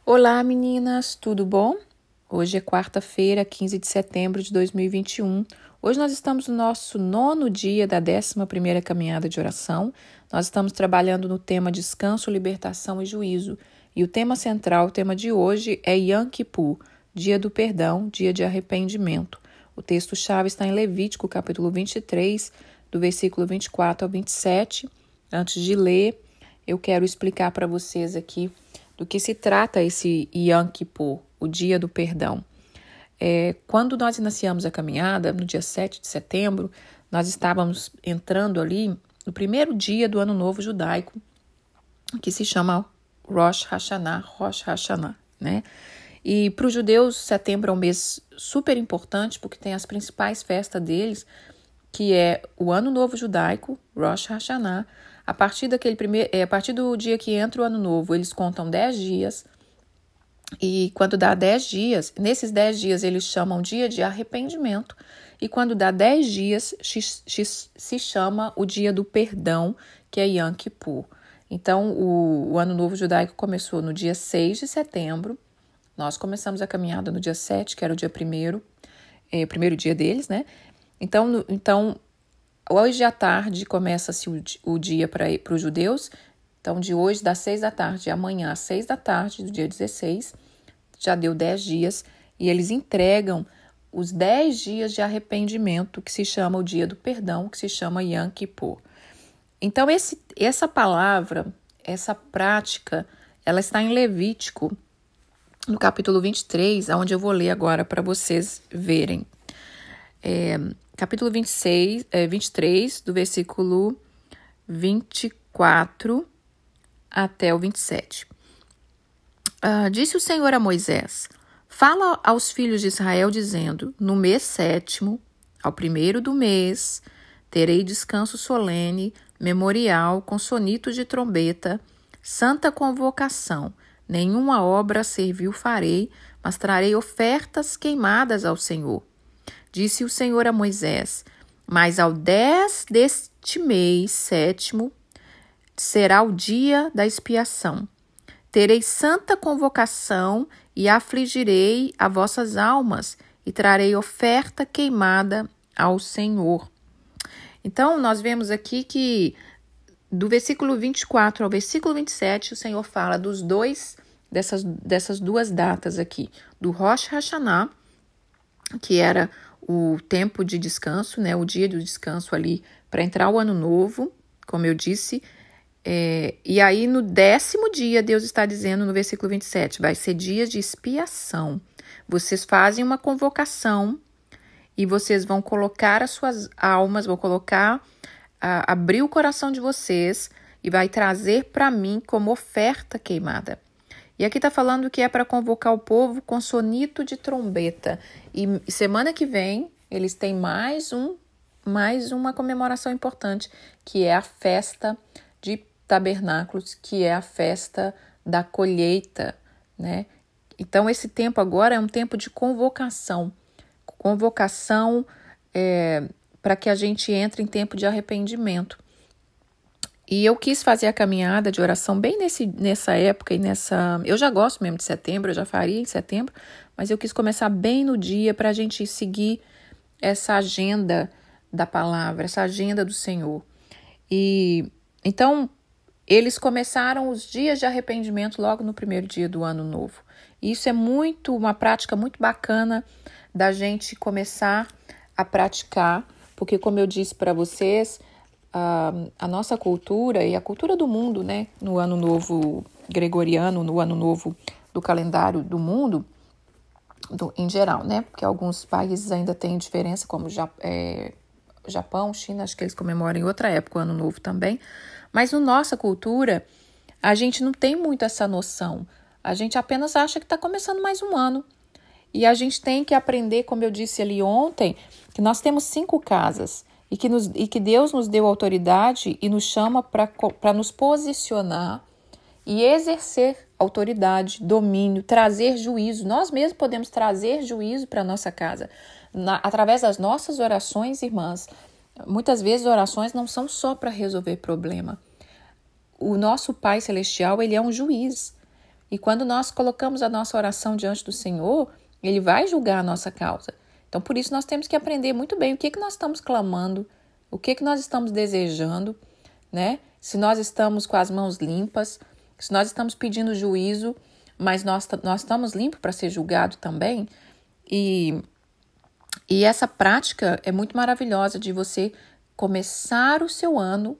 Olá, meninas, tudo bom? Hoje é quarta-feira, 15 de setembro de 2021. Hoje nós estamos no nosso 9º dia da 11ª caminhada de oração. Nós estamos trabalhando no tema descanso, libertação e juízo. E o tema central, o tema de hoje é Yom Kippur, dia do perdão, dia de arrependimento. O texto-chave está em Levítico, capítulo 23, do versículo 24 ao 27. Antes de ler, eu quero explicar para vocês aqui do que se trata esse Yom Kippur, o dia do perdão. Quando nós iniciamos a caminhada, no dia 7 de setembro, nós estávamos entrando ali no primeiro dia do Ano Novo Judaico, que se chama Rosh Hashanah, né? E para os judeus, setembro é um mês super importante, porque tem as principais festas deles, que é o Ano Novo Judaico, Rosh Hashanah. A partir do dia que entra o Ano Novo, eles contam 10 dias. E quando dá 10 dias, nesses 10 dias eles chamam dia de arrependimento. E quando dá 10 dias, se chama o dia do perdão, que é Yom Kippur. Então, o Ano Novo Judaico começou no dia 6 de setembro. Nós começamos a caminhada no dia 7, que era o dia primeiro dia deles, né? Então, hoje à tarde começa-se o dia para os judeus. Então, de hoje, das 6 da tarde, amanhã às 6 da tarde, do dia 16, já deu 10 dias, e eles entregam os 10 dias de arrependimento, que se chama o dia do perdão, que se chama Yom Kippur. Então, essa palavra, essa prática, ela está em Levítico, no capítulo 23, onde eu vou ler agora para vocês verem. Capítulo 23, do versículo 24 até o 27. Disse o Senhor a Moisés: fala aos filhos de Israel, dizendo: no mês 7º, ao 1º do mês, terei descanso solene, memorial, com sonitos de trombeta, santa convocação. Nenhuma obra servil farei, mas trarei ofertas queimadas ao Senhor. Disse o Senhor a Moisés: mas ao 10 deste mês 7º será o dia da expiação. Terei santa convocação e afligirei as vossas almas e trarei oferta queimada ao Senhor. Então, nós vemos aqui que do versículo 24 ao versículo 27, o Senhor fala dessas duas datas aqui. Do Rosh Hashanah, que era o tempo de descanso, né, o dia do descanso ali para entrar o ano novo, como eu disse. E aí no 10º dia, Deus está dizendo no versículo 27, vai ser dia de expiação. Vocês fazem uma convocação e vocês vão colocar as suas almas, abrir o coração de vocês e vai trazer para mim como oferta queimada. E aqui está falando que é para convocar o povo com sonito de trombeta. E semana que vem, eles têm mais uma comemoração importante, que é a festa de tabernáculos, que é a festa da colheita, né? Então, esse tempo agora é um tempo de convocação. Convocação para que a gente entre em tempo de arrependimento. E eu quis fazer a caminhada de oração bem nessa época eu já gosto mesmo de setembro, eu já faria em setembro, mas eu quis começar bem no dia para a gente seguir essa agenda da palavra, essa agenda do Senhor. E então, eles começaram os dias de arrependimento logo no primeiro dia do ano novo. E isso é uma prática muito bacana da gente começar a praticar, porque como eu disse para vocês, a nossa cultura e a cultura do mundo, né, no ano novo gregoriano, no ano novo do calendário do mundo, em geral, né, porque alguns países ainda têm diferença, como Japão, China, acho que eles comemoram em outra época o ano novo também, mas na nossa cultura, a gente não tem muito essa noção, a gente apenas acha que está começando mais um ano, e a gente tem que aprender, como eu disse ali ontem, que nós temos 5 casas, e que Deus nos deu autoridade e nos chama para nos posicionar e exercer autoridade, domínio, trazer juízo. Nós mesmos podemos trazer juízo para a nossa casa. Através das nossas orações, irmãs, muitas vezes orações não são só para resolver problema. O nosso Pai Celestial, ele é um juiz. E quando nós colocamos a nossa oração diante do Senhor, Ele vai julgar a nossa causa. Então, por isso, nós temos que aprender muito bem o que nós estamos clamando, o que nós estamos desejando, né? Se nós estamos com as mãos limpas, se nós estamos pedindo juízo, mas nós estamos limpos para ser julgado também. E essa prática é muito maravilhosa de você começar o seu ano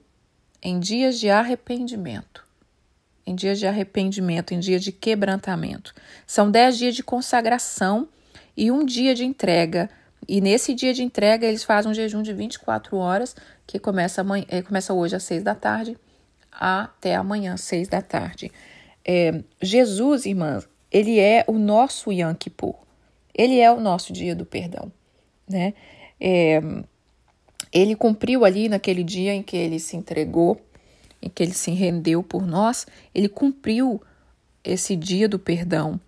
em dias de arrependimento. Em dias de arrependimento, em dias de quebrantamento. São 10 dias de consagração e um dia de entrega. E nesse dia de entrega, eles fazem um jejum de 24 horas, que começa hoje às 6 da tarde, até amanhã, 6 da tarde. Jesus, irmãs, ele é o nosso Yom Kippur. Ele é o nosso dia do perdão, né? Ele cumpriu ali naquele dia em que ele se entregou, em que ele se rendeu por nós, ele cumpriu esse dia do perdão.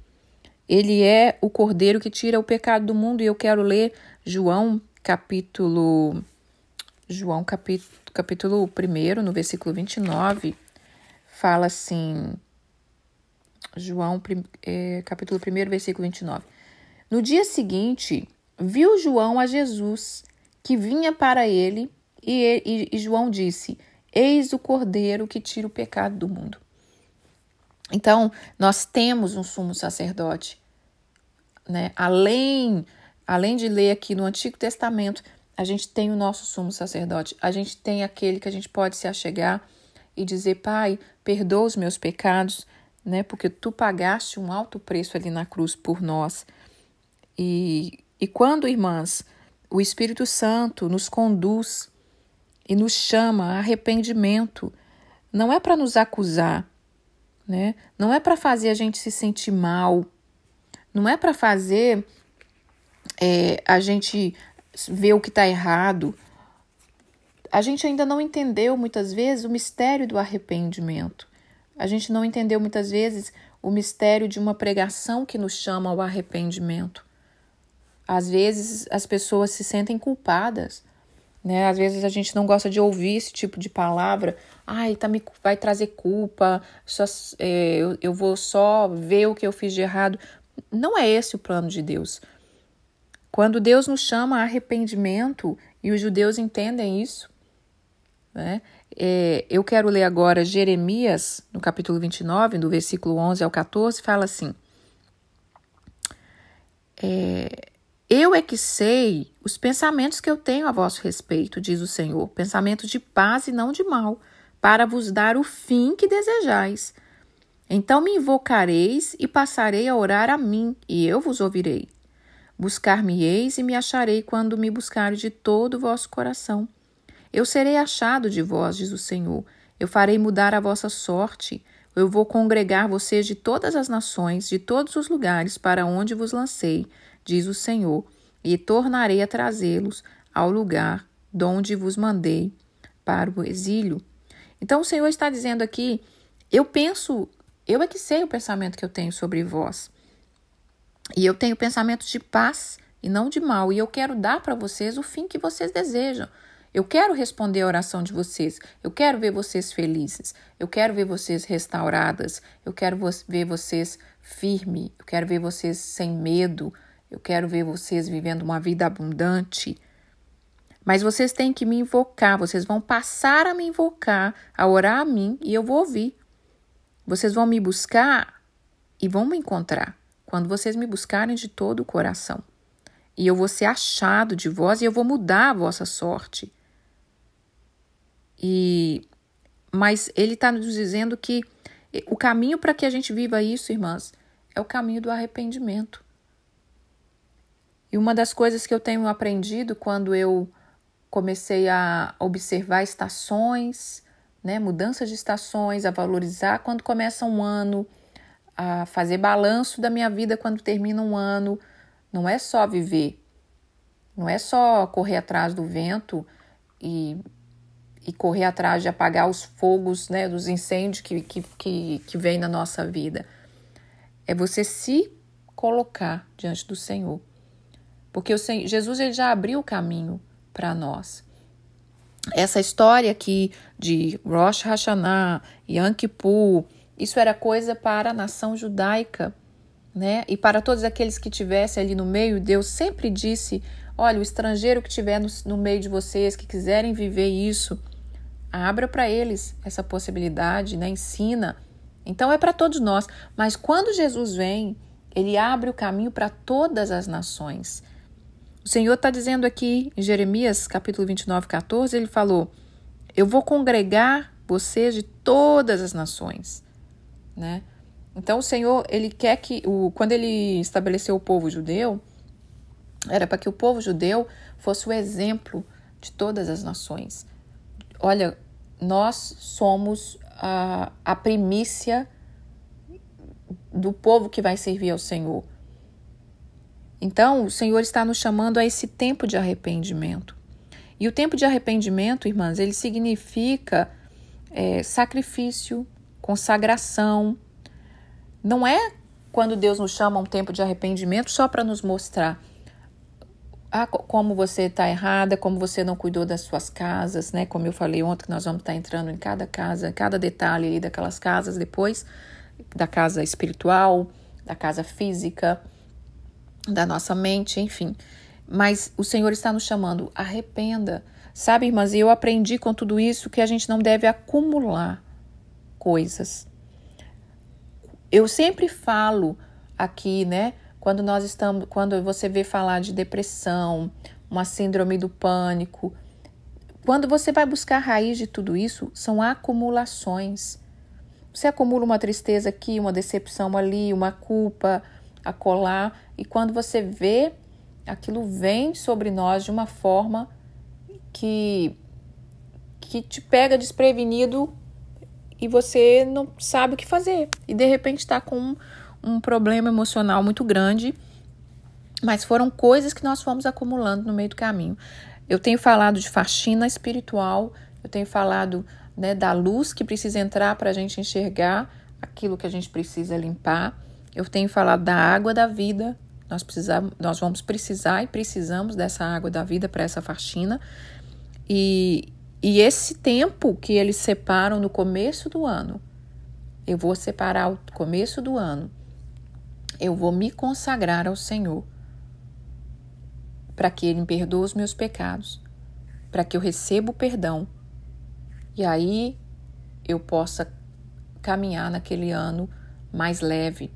Ele é o Cordeiro que tira o pecado do mundo. E eu quero ler João capítulo 1, no versículo 29, fala assim, capítulo 1, versículo 29. No dia seguinte, viu João a Jesus, que vinha para ele, e João disse: eis o Cordeiro que tira o pecado do mundo. Então, nós temos um sumo sacerdote, né? Além de ler aqui no Antigo Testamento, a gente tem o nosso sumo sacerdote. A gente tem aquele que a gente pode se achegar e dizer: Pai, perdoa os meus pecados, né? Porque tu pagaste um alto preço ali na cruz por nós. E quando, irmãs, o Espírito Santo nos conduz e nos chama a arrependimento, não é para nos acusar, né? Não é para fazer a gente se sentir mal, não é para fazer a gente ver o que está errado. A gente ainda não entendeu muitas vezes o mistério do arrependimento. A gente não entendeu muitas vezes o mistério de uma pregação que nos chama ao arrependimento. Às vezes as pessoas se sentem culpadas, né? Às vezes a gente não gosta de ouvir esse tipo de palavra. Vai trazer culpa, eu vou só ver o que eu fiz de errado. Não é esse o plano de Deus. Quando Deus nos chama a arrependimento, e os judeus entendem isso, né? Eu quero ler agora Jeremias, no capítulo 29, do versículo 11 ao 14, fala assim: eu é que sei os pensamentos que eu tenho a vosso respeito, diz o Senhor, pensamentos de paz e não de mal, para vos dar o fim que desejais. Então me invocareis e passarei a orar a mim, e eu vos ouvirei. Buscar-me-eis e me acharei quando me buscareis de todo o vosso coração. Eu serei achado de vós, diz o Senhor. Eu farei mudar a vossa sorte. Eu vou congregar vocês de todas as nações, de todos os lugares para onde vos lancei, diz o Senhor, e tornarei a trazê-los ao lugar de onde vos mandei para o exílio. Então o Senhor está dizendo aqui: eu é que sei o pensamento que eu tenho sobre vós. E eu tenho pensamentos de paz e não de mal. E eu quero dar para vocês o fim que vocês desejam. Eu quero responder a oração de vocês. Eu quero ver vocês felizes. Eu quero ver vocês restauradas. Eu quero ver vocês firmes. Eu quero ver vocês sem medo. Eu quero ver vocês vivendo uma vida abundante. Mas vocês têm que me invocar. Vocês vão passar a me invocar, a orar a mim, e eu vou ouvir. Vocês vão me buscar e vão me encontrar quando vocês me buscarem de todo o coração. E eu vou ser achado de vós e eu vou mudar a vossa sorte. Mas ele está nos dizendo que o caminho para que a gente viva isso, irmãs, é o caminho do arrependimento. E uma das coisas que eu tenho aprendido quando eu comecei a observar estações, né, mudanças de estações, a valorizar quando começa um ano, a fazer balanço da minha vida quando termina um ano. Não é só viver, não é só correr atrás do vento e correr atrás de apagar os fogos, né, dos incêndios que vem na nossa vida. É você se colocar diante do Senhor. Porque Jesus ele já abriu o caminho para nós. Essa história aqui de Rosh Hashanah, Yom Kippur Isso era coisa para a nação judaica, né? E para todos aqueles que estivessem ali no meio, Deus sempre disse, olha, o estrangeiro que estiver no meio de vocês, que quiserem viver isso, abra para eles essa possibilidade, né? Ensina. Então é para todos nós. Mas quando Jesus vem, ele abre o caminho para todas as nações. O Senhor está dizendo aqui em Jeremias, capítulo 29, 14, ele falou, eu vou congregar vocês de todas as nações, né? Então o Senhor, ele quer que, quando ele estabeleceu o povo judeu, era para que o povo judeu fosse o exemplo de todas as nações. Olha, nós somos a primícia do povo que vai servir ao Senhor. Então, o Senhor está nos chamando a esse tempo de arrependimento. E o tempo de arrependimento, irmãs, ele significa sacrifício, consagração. Não é quando Deus nos chama a um tempo de arrependimento só para nos mostrar como você está errada, como você não cuidou das suas casas, né? Como eu falei ontem, que nós vamos estar entrando em cada casa, cada detalhe ali daquelas casas depois, da casa espiritual, da casa física, da nossa mente, enfim. Mas o Senhor está nos chamando, arrependa. Sabe, irmãs, eu aprendi com tudo isso que a gente não deve acumular coisas. Eu sempre falo aqui, né? Quando você vê falar de depressão, uma síndrome do pânico, quando você vai buscar a raiz de tudo isso, são acumulações. Você acumula uma tristeza aqui, uma decepção ali, uma culpa acolá, e quando você vê, aquilo vem sobre nós de uma forma que te pega desprevenido e você não sabe o que fazer. E de repente está com um problema emocional muito grande, mas foram coisas que nós fomos acumulando no meio do caminho. Eu tenho falado de faxina espiritual, eu tenho falado, né, da luz que precisa entrar para a gente enxergar aquilo que a gente precisa limpar. Eu tenho falado da água da vida, nós vamos precisar e precisamos dessa água da vida para essa faxina. E esse tempo que eles separam no começo do ano, eu vou separar o começo do ano, eu vou me consagrar ao Senhor para que Ele me perdoe os meus pecados, para que eu receba o perdão e aí eu possa caminhar naquele ano mais leve.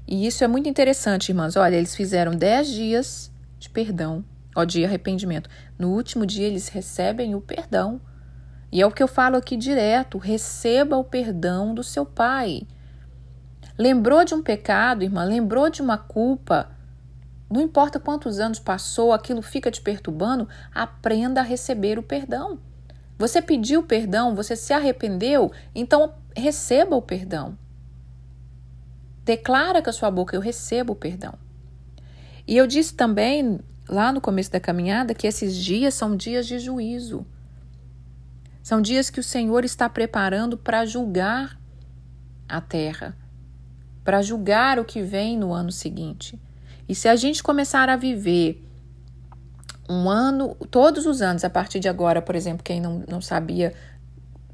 E isso é muito interessante, irmãs. Olha, eles fizeram 10 dias de perdão, de arrependimento. No último dia eles recebem o perdão. E é o que eu falo aqui direto, receba o perdão do seu Pai. Lembrou de um pecado, irmã? Lembrou de uma culpa? Não importa quantos anos passou, aquilo fica te perturbando, aprenda a receber o perdão. Você pediu perdão, você se arrependeu, então receba o perdão. Declara com a sua boca, eu recebo o perdão. E eu disse também, lá no começo da caminhada, que esses dias são dias de juízo. São dias que o Senhor está preparando para julgar a terra, para julgar o que vem no ano seguinte. E se a gente começar a viver um ano, todos os anos, a partir de agora, por exemplo, quem não sabia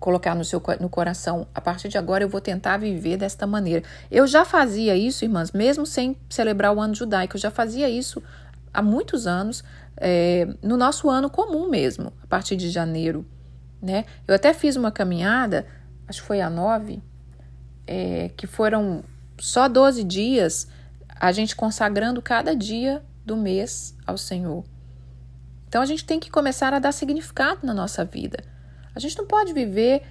colocar no coração, a partir de agora eu vou tentar viver desta maneira. Eu já fazia isso, irmãs, mesmo sem celebrar o ano judaico, eu já fazia isso há muitos anos, no nosso ano comum mesmo, a partir de janeiro, né? Eu até fiz uma caminhada, acho que foi a 9, que foram só 12 dias, a gente consagrando cada dia do mês ao Senhor. Então a gente tem que começar a dar significado na nossa vida. A gente não pode viver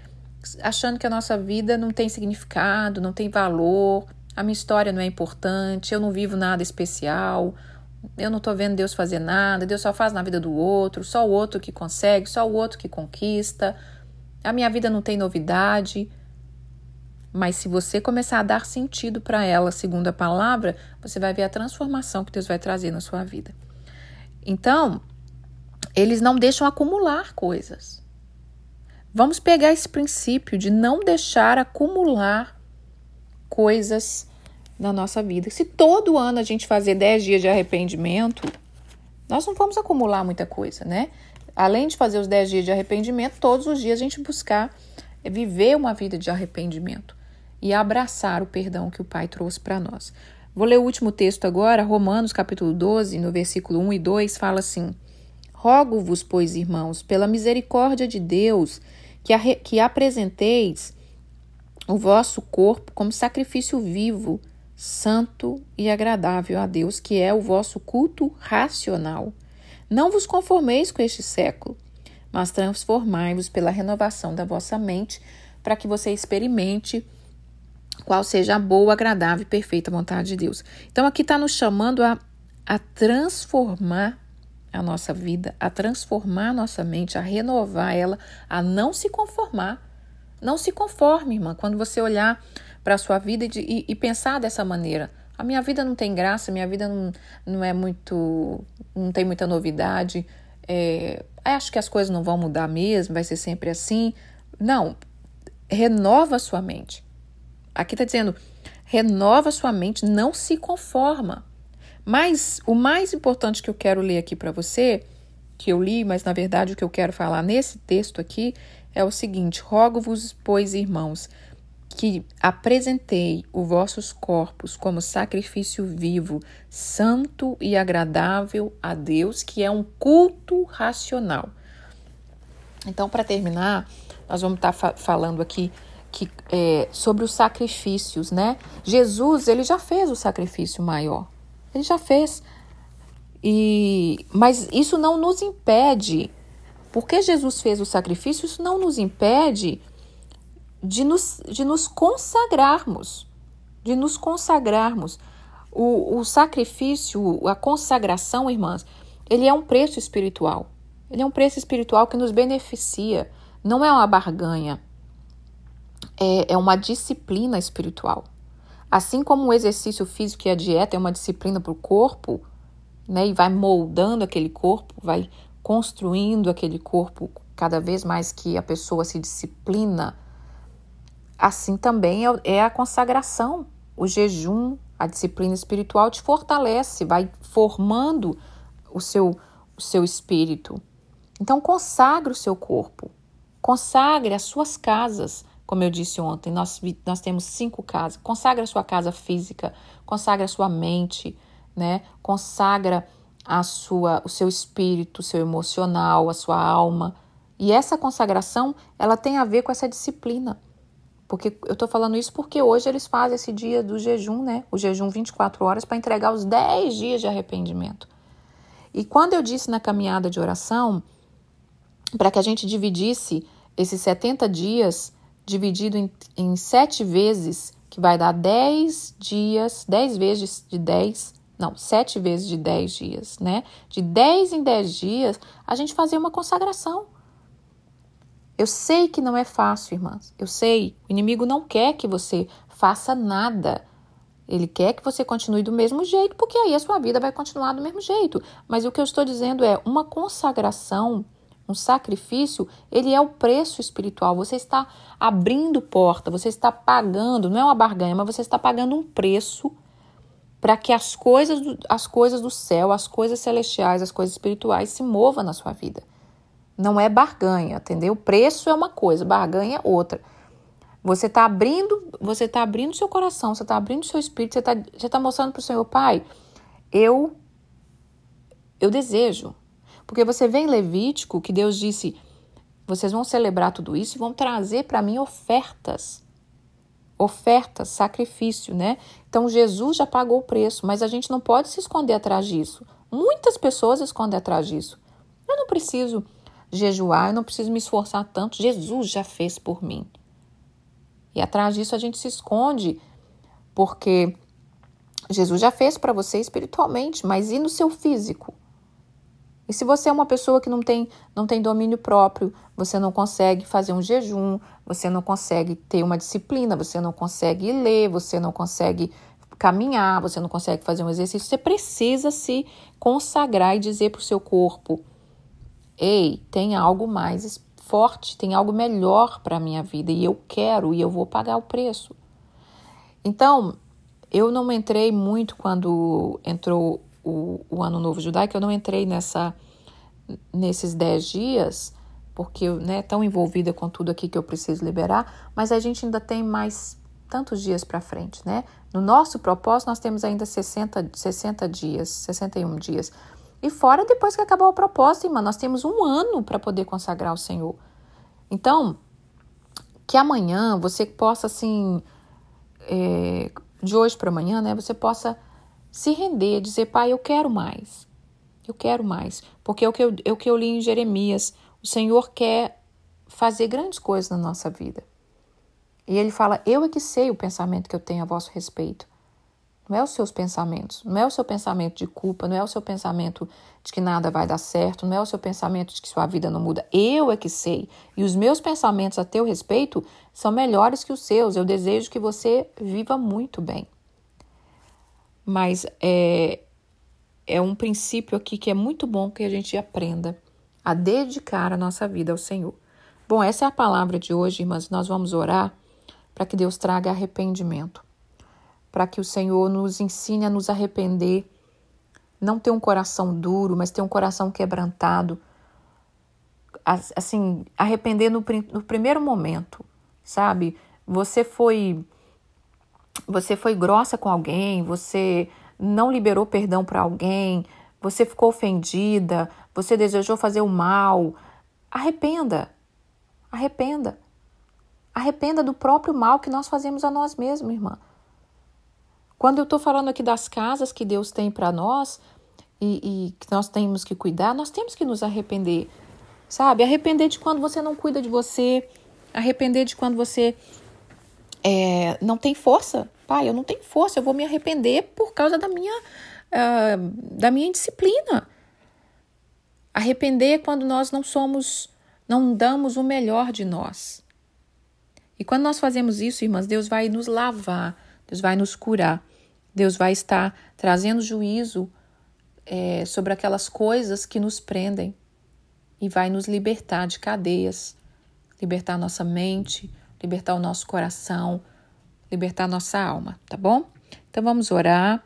achando que a nossa vida não tem significado, não tem valor, a minha história não é importante, eu não vivo nada especial, eu não estou vendo Deus fazer nada, Deus só faz na vida do outro, só o outro que consegue, só o outro que conquista, a minha vida não tem novidade. Mas se você começar a dar sentido para ela, segundo a palavra, você vai ver a transformação que Deus vai trazer na sua vida. Então, eles não deixam acumular coisas. Vamos pegar esse princípio de não deixar acumular coisas na nossa vida. Se todo ano a gente fazer 10 dias de arrependimento, nós não vamos acumular muita coisa, né? Além de fazer os 10 dias de arrependimento, todos os dias a gente buscar viver uma vida de arrependimento. e abraçar o perdão que o Pai trouxe para nós. Vou ler o último texto agora, Romanos capítulo 12, no versículo 1 e 2, fala assim: Rogo-vos, pois, irmãos, pela misericórdia de Deus, que apresenteis o vosso corpo como sacrifício vivo, santo e agradável a Deus, que é o vosso culto racional. Não vos conformeis com este século, mas transformai-vos pela renovação da vossa mente, para que você experimente qual seja a boa, agradável e perfeita vontade de Deus. Então, aqui está nos chamando a transformar a nossa vida, a transformar a nossa mente, a renovar ela, a não se conformar. Não se conforme, irmã, quando você olhar para a sua vida e pensar dessa maneira. A minha vida não tem graça, minha vida não é muito, não tem muita novidade, acho que as coisas não vão mudar mesmo, vai ser sempre assim. Não, renova a sua mente. Aqui está dizendo, renova a sua mente, não se conforma. Mas o mais importante que eu quero ler aqui para você, que eu li, mas na verdade o que eu quero falar nesse texto aqui é o seguinte: rogo-vos, pois, irmãos, que apresentei os vossos corpos como sacrifício vivo, santo e agradável a Deus, que é um culto racional. Então, para terminar, nós vamos estar falando aqui sobre os sacrifícios, né? Jesus, ele já fez o sacrifício maior. Ele já fez. Mas isso não nos impede, porque Jesus fez o sacrifício, isso não nos impede de nos consagrarmos. De nos consagrarmos. O sacrifício, a consagração, irmãs, ele é um preço espiritual. Ele é um preço espiritual que nos beneficia. Não é uma barganha. É uma disciplina espiritual. Assim como o exercício físico e a dieta é uma disciplina para o corpo, né, e vai moldando aquele corpo, vai construindo aquele corpo cada vez mais que a pessoa se disciplina, assim também é a consagração, o jejum, a disciplina espiritual te fortalece, vai formando o seu espírito. Então consagre o seu corpo, consagre as suas casas. Como eu disse ontem, nós temos 5 casas. Consagra a sua casa física, consagra a sua mente, né? Consagra o seu espírito, o seu emocional, a sua alma. E essa consagração, ela tem a ver com essa disciplina. Porque eu estou falando isso porque hoje eles fazem esse dia do jejum, né? O jejum 24 horas para entregar os 10 dias de arrependimento. E quando eu disse na caminhada de oração, para que a gente dividisse esses 70 dias dividido em 7 vezes, que vai dar 10 dias, 10 vezes de 10, não, 7 vezes de 10 dias, né? De 10 em 10 dias, a gente fazer uma consagração. Eu sei que não é fácil, irmãs, eu sei, o inimigo não quer que você faça nada. Ele quer que você continue do mesmo jeito, porque aí a sua vida vai continuar do mesmo jeito. Mas o que eu estou dizendo é uma consagração, um sacrifício, ele é o preço espiritual. Você está abrindo porta, você está pagando, não é uma barganha, mas você está pagando um preço para que as coisas do céu, as coisas celestiais, as coisas espirituais se movam na sua vida. Não é barganha, entendeu? O preço é uma coisa, barganha é outra. Você está abrindo seu coração, você está abrindo seu espírito, você tá mostrando para o Senhor, Pai, eu desejo. Porque você vê em Levítico que Deus disse, vocês vão celebrar tudo isso e vão trazer para mim ofertas, sacrifício, né? Então Jesus já pagou o preço, mas a gente não pode se esconder atrás disso. Muitas pessoas se escondem atrás disso. Eu não preciso jejuar, eu não preciso me esforçar tanto, Jesus já fez por mim. E atrás disso a gente se esconde, porque Jesus já fez para você espiritualmente, mas e no seu físico? E se você é uma pessoa que não tem domínio próprio, você não consegue fazer um jejum, você não consegue ter uma disciplina, você não consegue ler, você não consegue caminhar, você não consegue fazer um exercício, você precisa se consagrar e dizer para o seu corpo, ei, tem algo mais forte, tem algo melhor para a minha vida e eu quero e eu vou pagar o preço. Então, eu não entrei muito quando entrou o Ano Novo Judaico, eu não entrei nesses 10 dias, porque eu tão envolvida com tudo aqui que eu preciso liberar, mas a gente ainda tem mais tantos dias para frente, né? No nosso propósito, nós temos ainda 60 dias, 61 dias. E fora depois que acabar o propósito, irmã, nós temos 1 ano para poder consagrar ao Senhor. Então, que amanhã você possa, assim, de hoje para amanhã, né? Você possa se render, dizer, Pai, eu quero mais. Eu quero mais. Porque é o que eu li em Jeremias. O Senhor quer fazer grandes coisas na nossa vida. E ele fala, eu é que sei o pensamento que eu tenho a vosso respeito. Não é os seus pensamentos, não é o seu pensamento de culpa, não é o seu pensamento de que nada vai dar certo, não é o seu pensamento de que sua vida não muda. Eu é que sei. E os meus pensamentos a teu respeito são melhores que os seus. Eu desejo que você viva muito bem. Mas é um princípio aqui que é muito bom que a gente aprenda a dedicar a nossa vida ao Senhor. Bom, essa é a palavra de hoje, irmãs. Nós vamos orar para que Deus traga arrependimento, para que o Senhor nos ensine a nos arrepender, não ter um coração duro, mas ter um coração quebrantado, assim, arrepender no primeiro momento, sabe? Você foi grossa com alguém, você não liberou perdão para alguém, você ficou ofendida, você desejou fazer o mal. Arrependa do próprio mal que nós fazemos a nós mesmos, irmã. Quando eu estou falando aqui das casas que Deus tem para nós e que nós temos que cuidar, nós temos que nos arrepender, sabe? Arrepender de quando você não cuida de você, arrepender de quando você não tem força. Pai, eu não tenho força, eu vou me arrepender por causa da minha indisciplina. Arrepender quando nós não damos o melhor de nós. E quando nós fazemos isso, irmãs, Deus vai nos lavar, Deus vai nos curar, Deus vai estar trazendo juízo sobre aquelas coisas que nos prendem e vai nos libertar de cadeias, libertar nossa mente, libertar o nosso coração, libertar nossa alma, tá bom? Então vamos orar.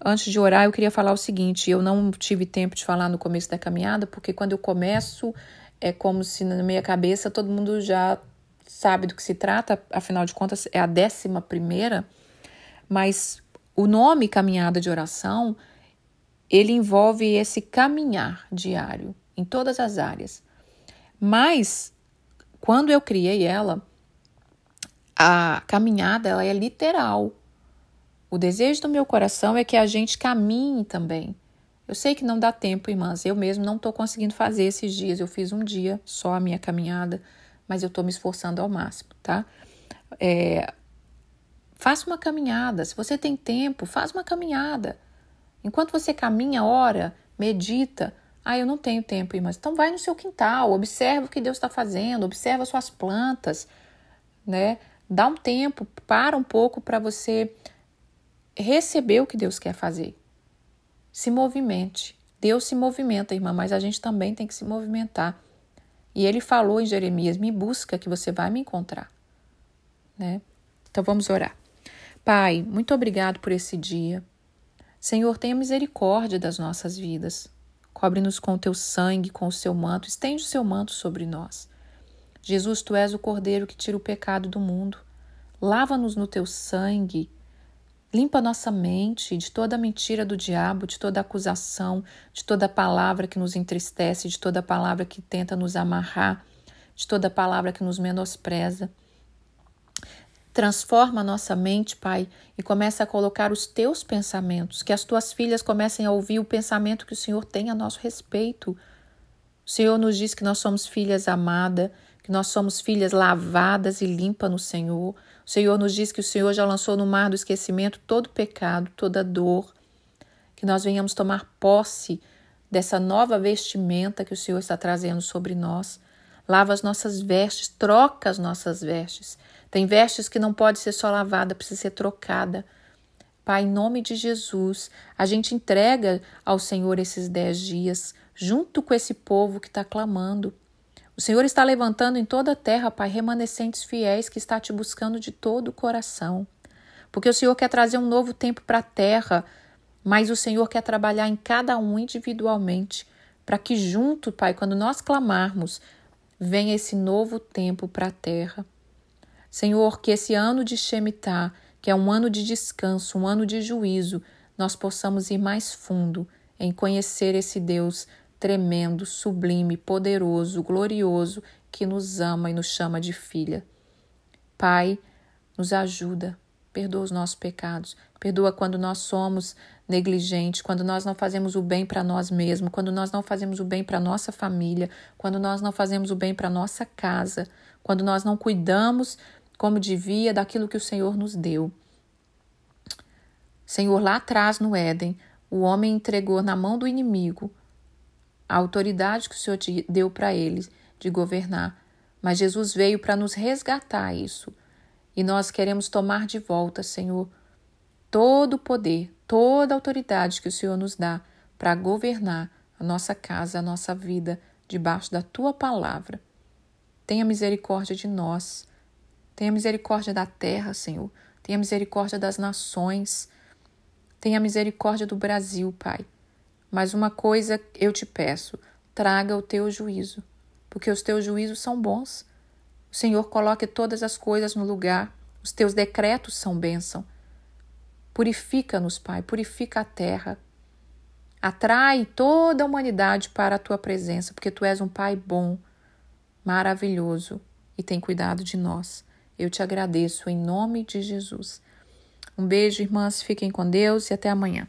Antes de orar, eu queria falar o seguinte, eu não tive tempo de falar no começo da caminhada, porque quando eu começo, é como se na minha cabeça todo mundo já sabe do que se trata, afinal de contas é a 11ª, mas o nome caminhada de oração, ele envolve esse caminhar diário em todas as áreas. Mas, quando eu criei ela, a caminhada ela é literal. O desejo do meu coração é que a gente caminhe também. Eu sei que não dá tempo, irmãs, eu mesmo não estou conseguindo fazer esses dias, eu fiz um dia só a minha caminhada, mas eu estou me esforçando ao máximo, tá? Faça uma caminhada, se você tem tempo, faz uma caminhada. Enquanto você caminha, ora, medita. Eu não tenho tempo, irmãs. Então vai no seu quintal, observa o que Deus está fazendo, observa suas plantas, né? Dá um tempo, para um pouco para você receber o que Deus quer fazer. Se movimente. Deus se movimenta, irmã, mas a gente também tem que se movimentar. E ele falou em Jeremias, me busca que você vai me encontrar, né? Então vamos orar. Pai, muito obrigado por esse dia. Senhor, tenha misericórdia das nossas vidas. Cobre-nos com o teu sangue, com o seu manto. Estende o seu manto sobre nós. Jesus, tu és o Cordeiro que tira o pecado do mundo. Lava-nos no teu sangue. Limpa nossa mente de toda a mentira do diabo, de toda acusação, de toda palavra que nos entristece, de toda palavra que tenta nos amarrar, de toda palavra que nos menospreza. Transforma a nossa mente, Pai, e começa a colocar os teus pensamentos, que as tuas filhas comecem a ouvir o pensamento que o Senhor tem a nosso respeito. O Senhor nos diz que nós somos filhas amadas, que nós somos filhas lavadas e limpas no Senhor. O Senhor nos diz que o Senhor já lançou no mar do esquecimento todo pecado, toda dor, que nós venhamos tomar posse dessa nova vestimenta que o Senhor está trazendo sobre nós. Lava as nossas vestes, troca as nossas vestes. Tem vestes que não pode ser só lavada, precisa ser trocada. Pai, em nome de Jesus, a gente entrega ao Senhor esses 10 dias, junto com esse povo que está clamando. O Senhor está levantando em toda a terra, Pai, remanescentes fiéis que está te buscando de todo o coração. Porque o Senhor quer trazer um novo tempo para a terra, mas o Senhor quer trabalhar em cada um individualmente, para que junto, Pai, quando nós clamarmos, venha esse novo tempo para a terra. Senhor, que esse ano de Shemitah, que é um ano de descanso, um ano de juízo, nós possamos ir mais fundo em conhecer esse Deus tremendo, sublime, poderoso, glorioso, que nos ama e nos chama de filha. Pai, nos ajuda, perdoa os nossos pecados, perdoa quando nós somos negligentes, quando nós não fazemos o bem para nós mesmos, quando nós não fazemos o bem para nossa família, quando nós não fazemos o bem para nossa casa, quando nós não cuidamos como devia daquilo que o Senhor nos deu. Senhor, lá atrás no Éden, o homem entregou na mão do inimigo a autoridade que o Senhor te deu para ele de governar. Mas Jesus veio para nos resgatar isso. E nós queremos tomar de volta, Senhor, todo o poder, toda a autoridade que o Senhor nos dá para governar a nossa casa, a nossa vida, debaixo da Tua palavra. Tenha misericórdia de nós. Tenha misericórdia da terra, Senhor. Tenha misericórdia das nações. Tenha misericórdia do Brasil, Pai. Mas uma coisa eu te peço, traga o teu juízo, porque os teus juízos são bons. O Senhor coloque todas as coisas no lugar, os teus decretos são bênção. Purifica-nos, Pai, purifica a terra. Atrai toda a humanidade para a tua presença, porque tu és um Pai bom, maravilhoso e tem cuidado de nós. Eu te agradeço em nome de Jesus. Um beijo, irmãs, fiquem com Deus e até amanhã.